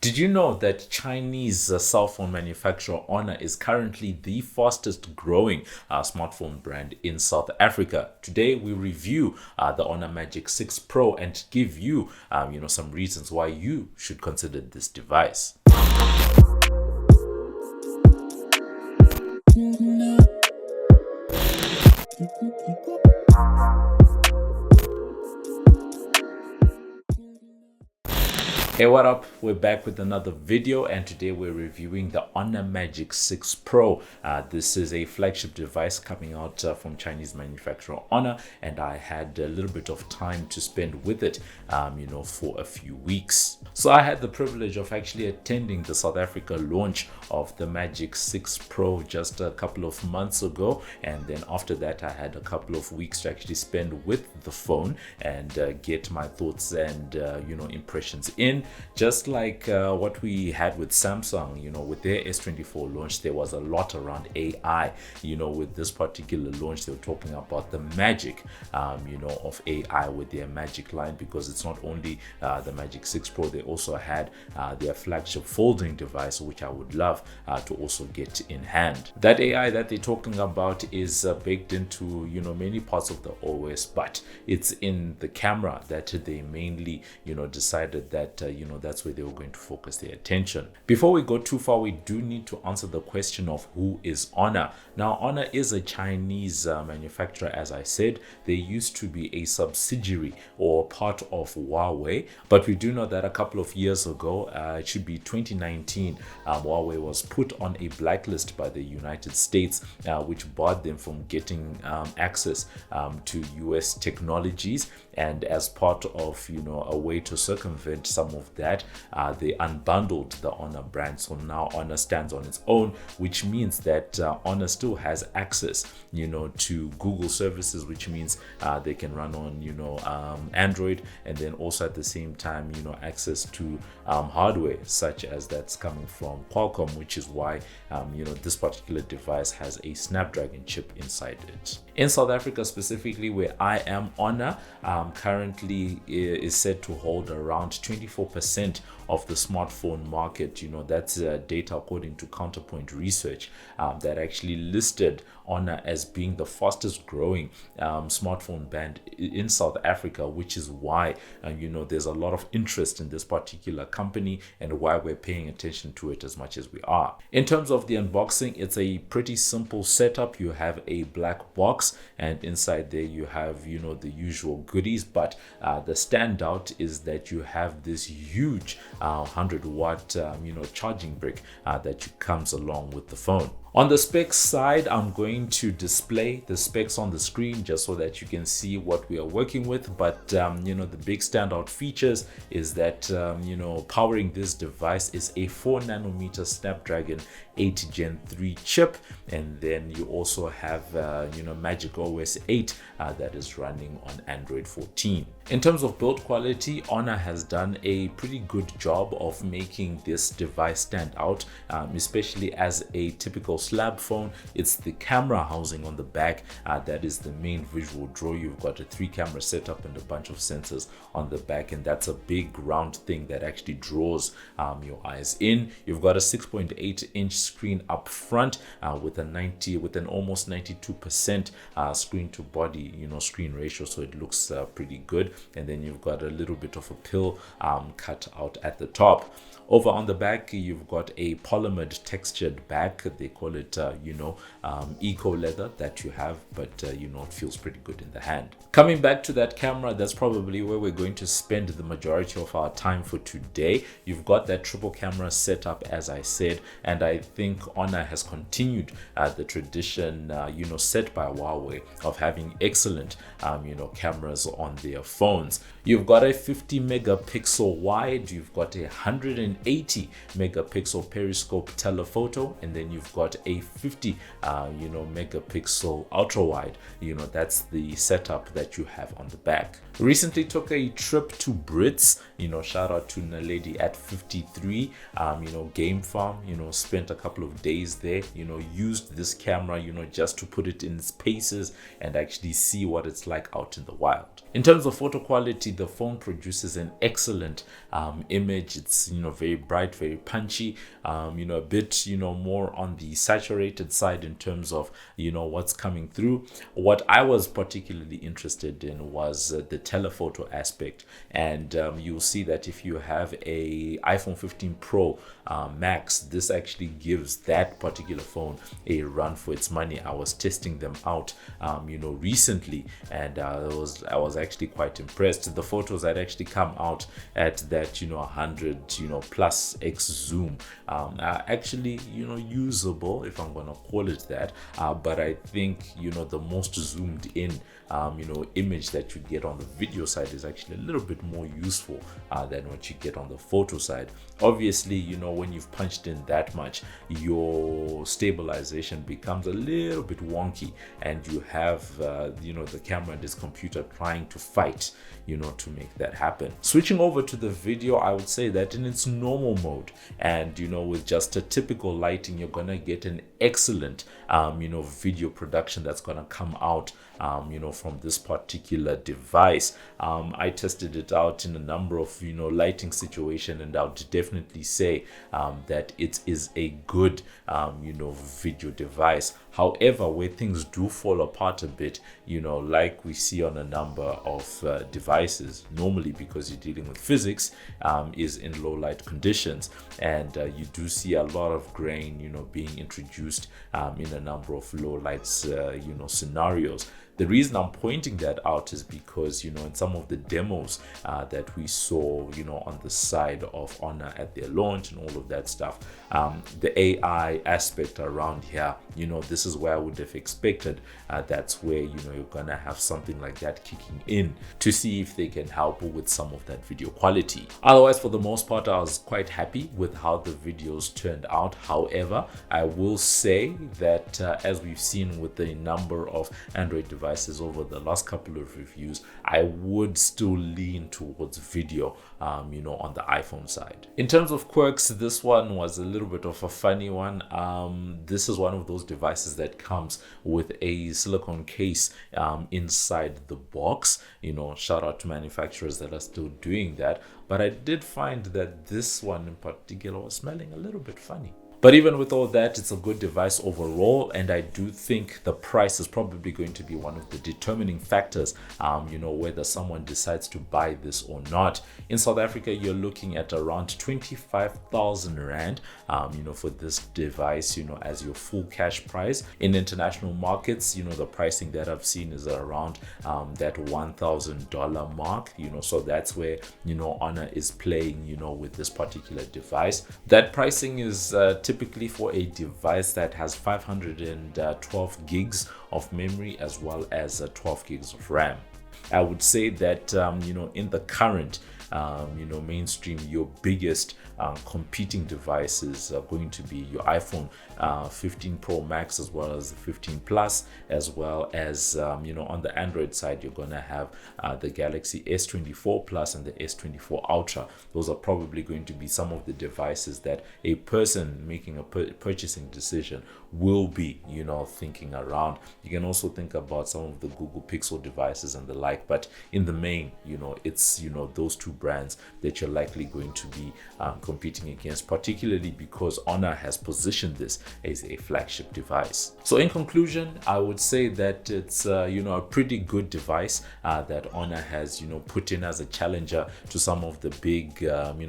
Did you know that Chinese cell phone manufacturer Honor is currently the fastest growing smartphone brand in South Africa? Today we review the Honor Magic 6 Pro and give you, some reasons why you should consider this device. Hey, what up? We're back with another video, and today we're reviewing the Honor Magic 6 Pro. This is a flagship device coming out from Chinese manufacturer Honor, and I had a little bit of time to spend with it, for a few weeks. So I had the privilege of actually attending the South Africa launch of the Magic 6 Pro just a couple of months ago, and then after that I had a couple of weeks to actually spend with the phone and get my thoughts and impressions in. Just like what we had with Samsung, with their S24 launch, there was a lot around AI. With this particular launch, they were talking about the magic, of AI with their Magic line, because it's not only the Magic 6 Pro, they also had their flagship folding device, which I would love to also get in hand. That AI that they're talking about is baked into, many parts of the OS, but it's in the camera that they mainly, decided that, that's where they were going to focus their attention. Before we go too far, we do need to answer the question of who is Honor. Now, Honor is a Chinese manufacturer, as I said. They used to be a subsidiary or part of Huawei, but we do know that a couple of years ago, it should be 2019, Huawei was put on a blacklist by the United States, which barred them from getting access to US technologies. And as part of, a way to circumvent some of that, they unbundled the Honor brand. So now Honor stands on its own, which means that Honor still has access, to Google services, which means they can run on, Android, and then also at the same time, access to hardware such as that's coming from Qualcomm, which is why, this particular device has a Snapdragon chip inside it. In South Africa specifically, where I am, Honor currently is said to hold around 24% of the smartphone market. That's data according to Counterpoint Research that actually listed Honor as being the fastest growing smartphone brand in South Africa, which is why there's a lot of interest in this particular company and why we're paying attention to it as much as we are. In terms of the unboxing, it's a pretty simple setup. You have a black box, and inside there you have the usual goodies, but the standout is that you have this huge 100-watt charging brick that comes along with the phone. On the specs side, I'm going to display the specs on the screen just so that you can see what we are working with. But, the big standout features is that, powering this device is a 4nm Snapdragon 8 Gen 3 chip. And then you also have, Magic OS 8 that is running on Android 14. In terms of build quality, Honor has done a pretty good job of making this device stand out, especially as a typical slab phone. It's the camera housing on the back that is the main visual draw. You've got a 3-camera setup and a bunch of sensors on the back, and that's a big round thing that actually draws your eyes in. You've got a 6.8-inch screen up front with an almost 92% screen to body screen ratio, so it looks pretty good. And then you've got a little bit of a pill cut out at the top. Over on the back, you've got a polymered textured back. They call it, eco leather that you have, but it feels pretty good in the hand. Coming back to that camera, that's probably where we're going to spend the majority of our time for today. You've got that triple camera setup, as I said, and I think Honor has continued the tradition, set by Huawei of having excellent, cameras on their phones. You've got a 50 megapixel wide, you've got a 180 megapixel periscope telephoto, and then you've got a 50 megapixel ultra wide. That's the setup that you have on the back. Recently took a trip to Brits, shout out to Naledi at 53, Game Farm, spent a couple of days there, used this camera, just to put it in its paces and actually see what it's like out in the wild. In terms of photo quality, the phone produces an excellent image. It's very very bright, very punchy, a bit, more on the saturated side in terms of, what's coming through. What I was particularly interested in was the telephoto aspect. And you'll see that if you have a iPhone 15 Pro Max, this actually gives that particular phone a run for its money. I was testing them out, recently, and I was actually quite impressed. The photos had actually come out at that 100 plus x zoom, actually usable, if I'm gonna call it that, but I think the most zoomed in image that you get on the video side is actually a little bit more useful than what you get on the photo side. Obviously, when you've punched in that much, your stabilization becomes a little bit wonky, and you have the camera and this computer trying to fight to make that happen. Switching over to the video, I would say that in its normal mode, and with just a typical lighting, you're gonna get an excellent video production that's gonna come out from this particular device. I tested it out in a number of lighting situation, and I would definitely say that it is a good video device. However, where things do fall apart a bit, like we see on a number of devices normally, because you're dealing with physics, is in low light conditions, and you do see a lot of grain being introduced in a number of low lights scenarios. The reason I'm pointing that out is because, in some of the demos that we saw, on the side of Honor at their launch and all of that stuff, the AI aspect around here, this is where I would have expected. That's where, you're gonna have something like that kicking in to see if they can help with some of that video quality. Otherwise, for the most part, I was quite happy with how the videos turned out. However, I will say that as we've seen with the number of Android devices over the last couple of reviews, I would still lean towards video on the iPhone side. In terms of quirks, this one was a little bit of a funny one. This is one of those devices that comes with a silicone case inside the box. Shout out to manufacturers that are still doing that, but I did find that this one in particular was smelling a little bit funny. But even with all that, it's a good device overall, and I do think the price is probably going to be one of the determining factors, whether someone decides to buy this or not. In South Africa, you're looking at around 25,000 Rand, for this device, as your full cash price. In international markets, the pricing that I've seen is around that $1,000 mark, so that's where, Honor is playing, with this particular device. That pricing is typically for a device that has 512 gigs of memory as well as 12 gigs of RAM. I would say that in the current mainstream, your biggest competing devices are going to be your iPhone 15 Pro Max, as well as the 15 Plus, as well as on the Android side, you're going to have the Galaxy S24 Plus and the S24 Ultra. Those are probably going to be some of the devices that a person making a purchasing decision will be thinking around. You can also think about some of the Google Pixel devices and the like, but in the main, it's those two brands that you're likely going to be competing against, particularly because Honor has positioned this as a flagship device. So in conclusion, I would say that it's a pretty good device that Honor has put in as a challenger to some of the big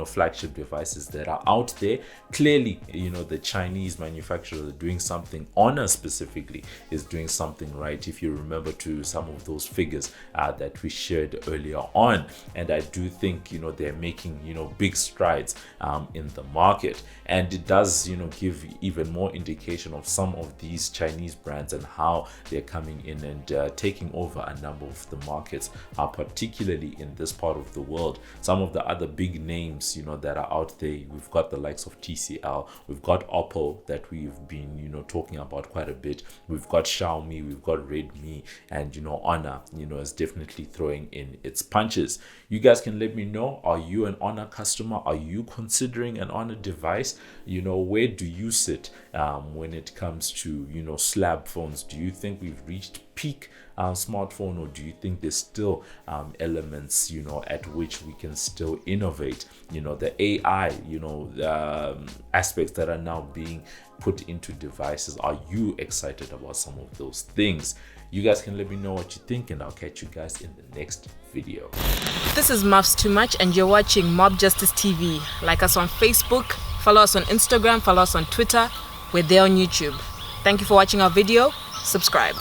flagship devices that are out there. Clearly, the Chinese manufacturers are doing something. Honor specifically is doing something right, if you remember to some of those figures that we shared earlier on. And I do think they're making big strides in the market, and it does give even more indication of some of these Chinese brands and how they're coming in and taking over a number of the markets, particularly in this part of the world. Some of the other big names that are out there, we've got the likes of TCL, we've got Oppo that we've been talking about quite a bit, we've got Xiaomi, we've got Redmi, and Honor is definitely throwing in its punches. You guys can let me know, are you an Honor customer? Are you considering considering an Honor device? You know, where do you sit when it comes to, you know, slab phones? Do you think we've reached peak smartphone, or do you think there's still elements, you know, at which we can still innovate? You know, the AI, you know, aspects that are now being put into devices. Are you excited about some of those things? You guys can let me know what you think, and I'll catch you guys in the next video. This is Muffs Too Much, and you're watching MobbJustice TV. Like us on Facebook, follow us on Instagram, follow us on Twitter. We're there on YouTube. Thank you for watching our video. Subscribe.